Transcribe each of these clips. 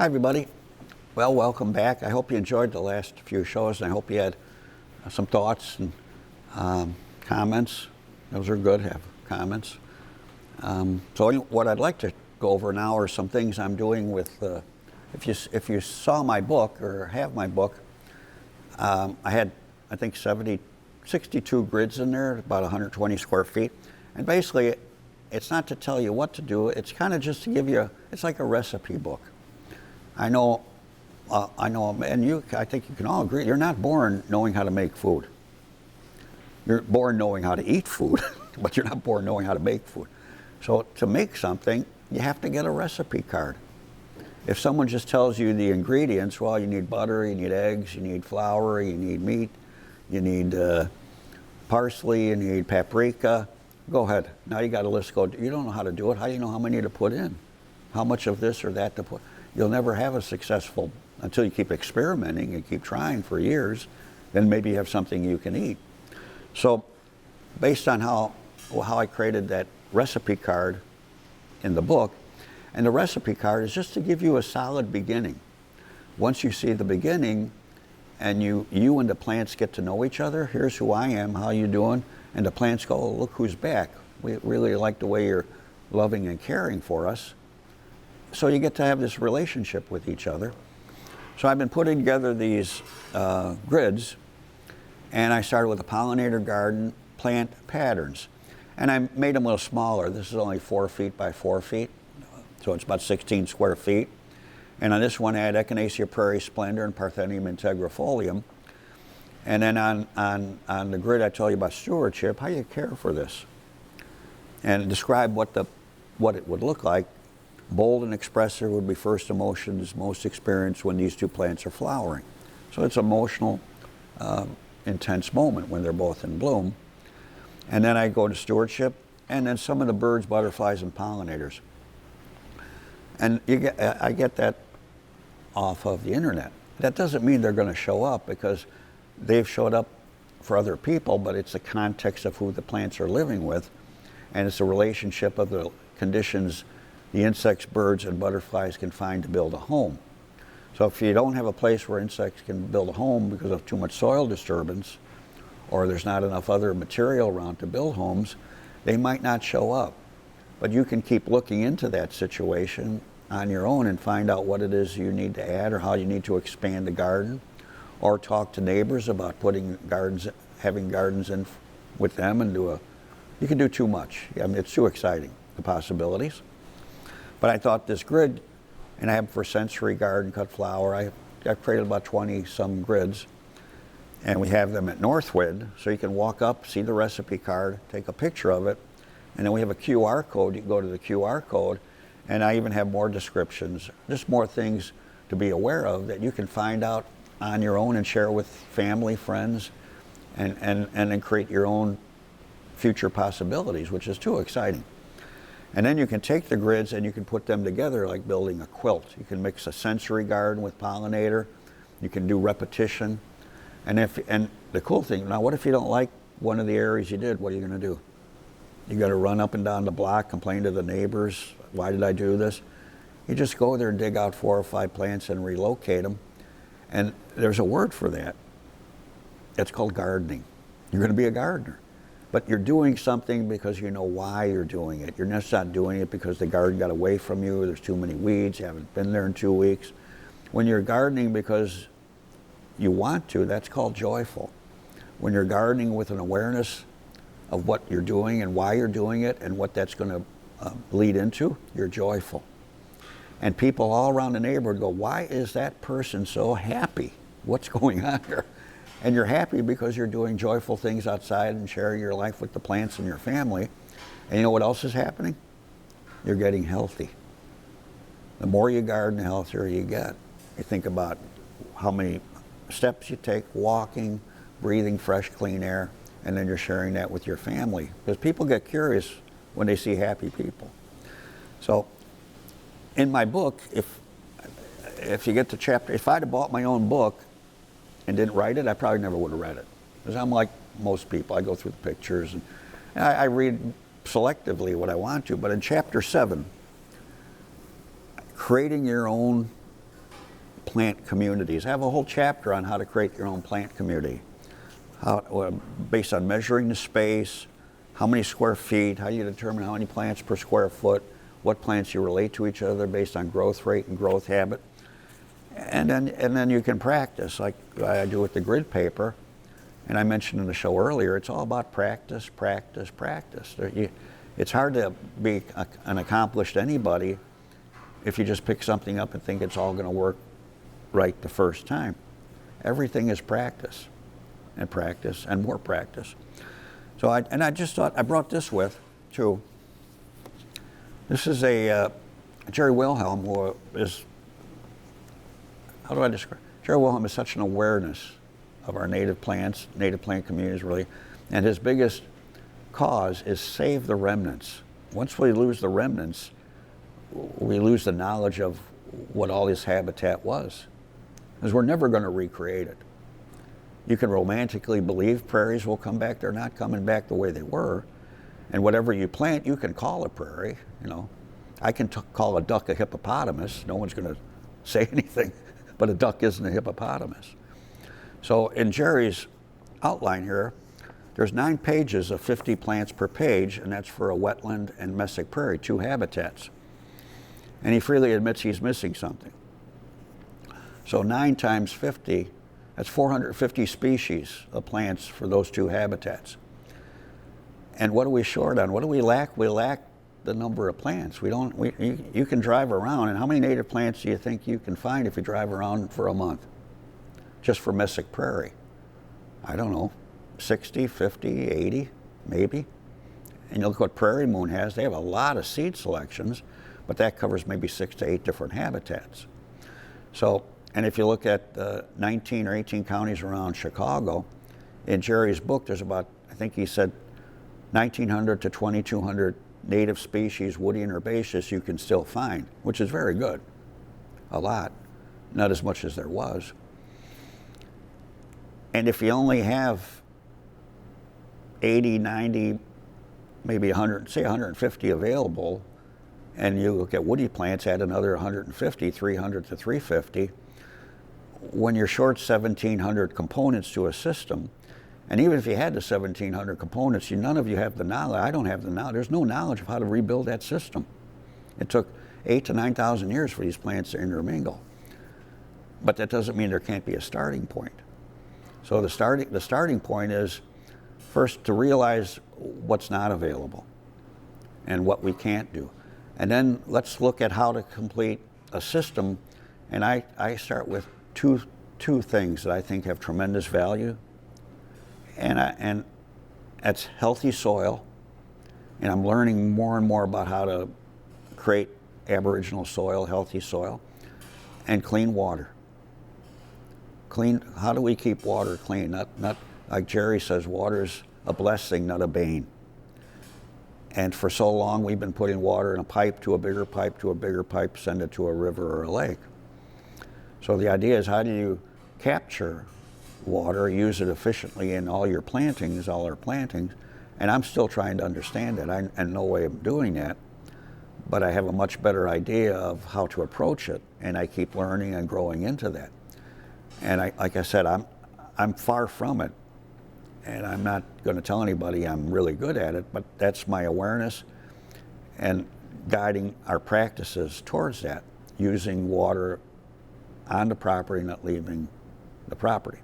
Hi, everybody. Well, welcome back. I hope you enjoyed the last few shows, and I hope you had some thoughts and comments. Those are good, have comments. So what I'd like to go over now are some things I'm doing with, if you saw my book or have my book, I had, I think, 62 grids in there, about 120 square feet. And basically, it's not to tell you what to do, it's kind of just to give you, it's like a recipe book. I know, and I think you can all agree, you're not born knowing how to make food. You're born knowing how to eat food, but you're not born knowing how to make food. So to make something, you have to get a recipe card. If someone just tells you the ingredients, well, you need butter, you need eggs, you need flour, you need meat, you need parsley, you need paprika, go ahead. Now you got a list, you don't know how to do it, how do you know how many to put in? How much of this or that to put? You'll never have a successful, until you keep experimenting and keep trying for years, then maybe you have something you can eat. So based on how I created that recipe card in the book, and the recipe card is just to give you a solid beginning. Once you see the beginning and you and the plants get to know each other, here's who I am, how you doing, and the plants go, oh, look who's back. We really like the way you're loving and caring for us. So you get to have this relationship with each other. So I've been putting together these grids, and I started with a pollinator garden plant patterns. And I made them a little smaller. This is only 4 feet by 4 feet, so it's about 16 square feet. And on this one I had Echinacea prairie splendor and Parthenium integrifolia. And then on the grid I told you about stewardship, how you care for this. And describe what it would look like. Bold and expressive would be first emotions most experienced when these two plants are flowering. So it's an emotional, intense moment when they're both in bloom. And then I go to stewardship, and then some of the birds, butterflies, and pollinators. And I get that off of the internet. That doesn't mean they're going to show up, because they've showed up for other people, but it's the context of who the plants are living with, and it's a relationship of the conditions the insects, birds, and butterflies can find to build a home. So if you don't have a place where insects can build a home because of too much soil disturbance, or there's not enough other material around to build homes, they might not show up. But you can keep looking into that situation on your own and find out what it is you need to add or how you need to expand the garden, or talk to neighbors about having gardens in with them and you can do too much. I mean, it's too exciting, the possibilities. But I thought this grid, and I have for sensory garden, cut flower, I've created about 20 some grids, and we have them at Northwind, so you can walk up, see the recipe card, take a picture of it, and then we have a QR code. You can go to the QR code, and I even have more descriptions, just more things to be aware of that you can find out on your own and share with family, friends, and then create your own future possibilities, which is too exciting. And then you can take the grids and you can put them together like building a quilt. You can mix a sensory garden with pollinator. You can do repetition. And the cool thing, now what if you don't like one of the areas you did? What are you going to do? You got to run up and down the block, complain to the neighbors, why did I do this? You just go there and dig out 4 or 5 plants and relocate them. And there's a word for that. It's called gardening. You're going to be a gardener. But you're doing something because you know why you're doing it. You're just not doing it because the garden got away from you, there's too many weeds, you haven't been there in 2 weeks. When you're gardening because you want to, that's called joyful. When you're gardening with an awareness of what you're doing and why you're doing it and what that's going to lead into, you're joyful. And people all around the neighborhood go, why is that person so happy? What's going on here? And you're happy because you're doing joyful things outside and sharing your life with the plants and your family. And you know what else is happening? You're getting healthy. The more you garden, the healthier you get. You think about how many steps you take, walking, breathing fresh, clean air, and then you're sharing that with your family. Because people get curious when they see happy people. So in my book, if you get to chapter, if I'd have bought my own book and didn't write it, I probably never would have read it. Because I'm like most people, I go through the pictures and I read selectively what I want to. But in chapter 7, creating your own plant communities. I have a whole chapter on how to create your own plant community, based on measuring the space, how many square feet, how you determine how many plants per square foot, what plants you relate to each other based on growth rate and growth habit. And then you can practice, like I do with the grid paper. And I mentioned in the show earlier, it's all about practice, practice, practice. It's hard to be an accomplished anybody if you just pick something up and think it's all going to work right the first time. Everything is practice and more practice. So I just thought, I brought this with too. This is a Jerry Wilhelm, who is, how do I describe? Jerry Wilhelm is such an awareness of our native plants, native plant communities really, and his biggest cause is save the remnants. Once we lose the remnants, we lose the knowledge of what all this habitat was, because we're never going to recreate it. You can romantically believe prairies will come back. They're not coming back the way they were. And whatever you plant, you can call a prairie. I can call a duck a hippopotamus. No one's going to say anything, but a duck isn't a hippopotamus. So in Jerry's outline here, there's 9 pages of 50 plants per page, and that's for a wetland and mesic prairie, 2 habitats. And he freely admits he's missing something. So 9 times 50, that's 450 species of plants for those 2 habitats. And what are we short on? What do we lack? We lack the number of plants. You can drive around, and how many native plants do you think you can find if you drive around for a month? Just for mesic prairie. I don't know, 60, 50, 80, maybe. And you look what Prairie Moon has, they have a lot of seed selections, but that covers maybe 6 to 8 different habitats. So, and if you look at 19 or 18 counties around Chicago, in Jerry's book, there's about, I think he said, 1,900 to 2,200 native species, woody and herbaceous, you can still find, which is very good. A lot. Not as much as there was. And if you only have 80, 90, maybe 100, say 150 available, and you look at woody plants, add another 150, 300 to 350, when you're short 1,700 components to a system, and even if you had the 1,700 components, none of you have the knowledge. I don't have the knowledge. There's no knowledge of how to rebuild that system. It took 8,000 to 9,000 years for these plants to intermingle. But that doesn't mean there can't be a starting point. So the starting point is first to realize what's not available and what we can't do. And then let's look at how to complete a system. And I start with two things that I think have tremendous value. And that's healthy soil. And I'm learning more and more about how to create Aboriginal soil, healthy soil, and clean water. How do we keep water clean? Not like Jerry says, water's a blessing, not a bane. And for so long, we've been putting water in a pipe to a bigger pipe to a bigger pipe, send it to a river or a lake. So the idea is, how do you capture water, use it efficiently in all your plantings, all our plantings? And I'm still trying to understand it. And no way of doing that, but I have a much better idea of how to approach it, and I keep learning and growing into that. And like I said, I'm far from it, and I'm not going to tell anybody I'm really good at it, but that's my awareness and guiding our practices towards that, using water on the property, not leaving the property.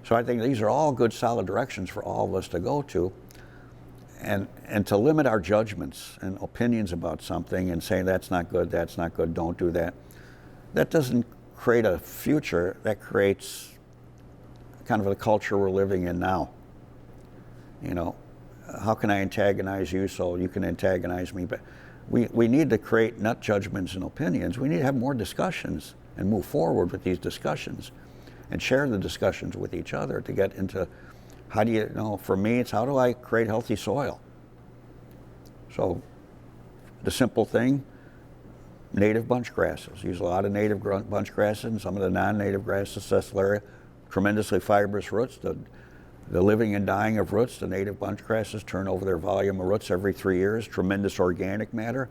So I think these are all good, solid directions for all of us to go to, and to limit our judgments and opinions about something and saying that's not good, don't do that. That doesn't create a future. That creates kind of the culture we're living in now. How can I antagonize you so you can antagonize me? But we need to create not judgments and opinions. We need to have more discussions and move forward with these discussions and share the discussions with each other to get into, how do you, for me, it's how do I create healthy soil? So the simple thing, native bunch grasses. Use a lot of native bunch grasses and some of the non-native grasses, Cecularia, tremendously fibrous roots. The living and dying of roots, the native bunch grasses turn over their volume of roots every 3 years. Tremendous organic matter,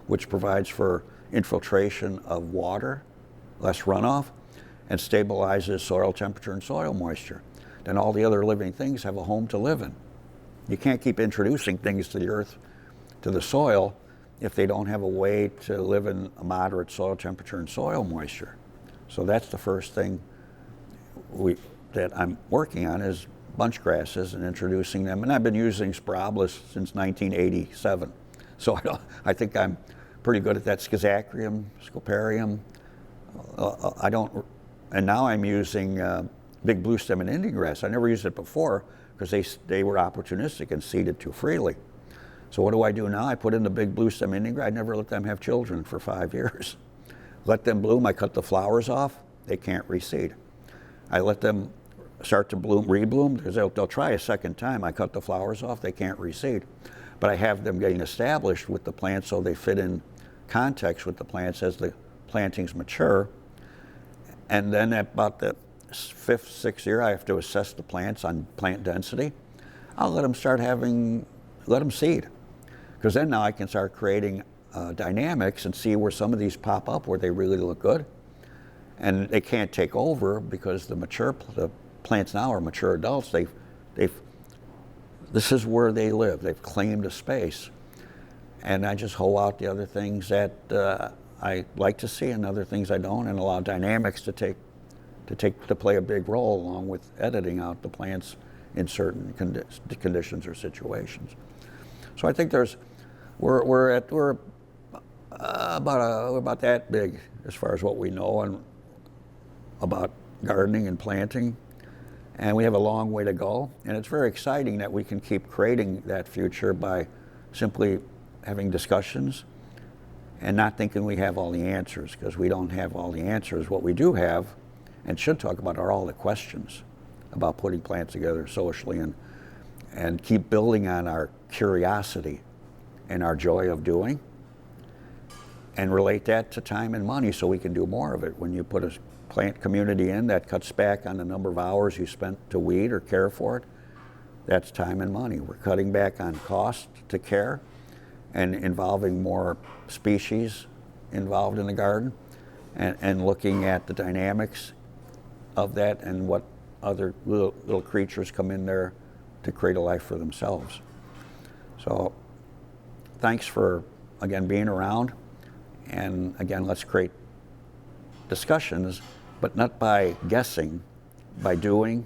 which provides for infiltration of water less runoff, and stabilizes soil temperature and soil moisture. Then all the other living things have a home to live in. You can't keep introducing things to the earth, to the soil, if they don't have a way to live in a moderate soil temperature and soil moisture. So that's the first thing that I'm working on is bunch grasses and introducing them. And I've been using Spiralis since 1987. So I think I'm pretty good at that. Schizachyrium, Scoparium. And now I'm using big blue stem and Indian grass. I never used it before because they were opportunistic and seeded too freely. So what do I do now? I put in the big blue stem Indian grass. I never let them have children for 5 years. Let them bloom. I cut the flowers off. They can't reseed. I let them start to bloom, rebloom, because they'll try a second time. I cut the flowers off. They can't reseed. But I have them getting established with the plants so they fit in context with the plants as the plantings mature. And then at about the 5th, 6th year, I have to assess the plants on plant density. I'll let them seed. Because then now I can start creating dynamics and see where some of these pop up where they really look good. And they can't take over because the plants now are mature adults. This is where they live. They've claimed a space. And I just hoe out the other things that I like to see and other things I don't, and allow dynamics to play a big role along with editing out the plants in certain conditions or situations. So I think we're about that big as far as what we know about gardening and planting, and we have a long way to go. And it's very exciting that we can keep creating that future by simply having discussions and not thinking we have all the answers, because we don't have all the answers. What we do have and should talk about are all the questions about putting plants together socially, and keep building on our curiosity and our joy of doing, and relate that to time and money so we can do more of it. When you put a plant community in that cuts back on the number of hours you spent to weed or care for it, that's time and money. We're cutting back on cost to care and involving more species involved in the garden, and looking at the dynamics of that and what other little creatures come in there to create a life for themselves. So thanks for, again, being around. And again, let's create discussions, but not by guessing, by doing,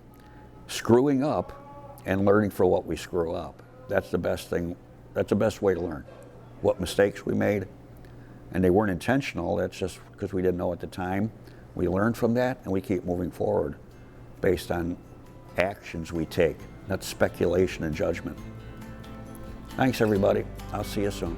screwing up, and learning for what we screw up. That's the best thing. That's the best way to learn. What mistakes we made, and they weren't intentional. That's just because we didn't know at the time. We learn from that, and we keep moving forward based on actions we take, not speculation and judgment. Thanks, everybody. I'll see you soon.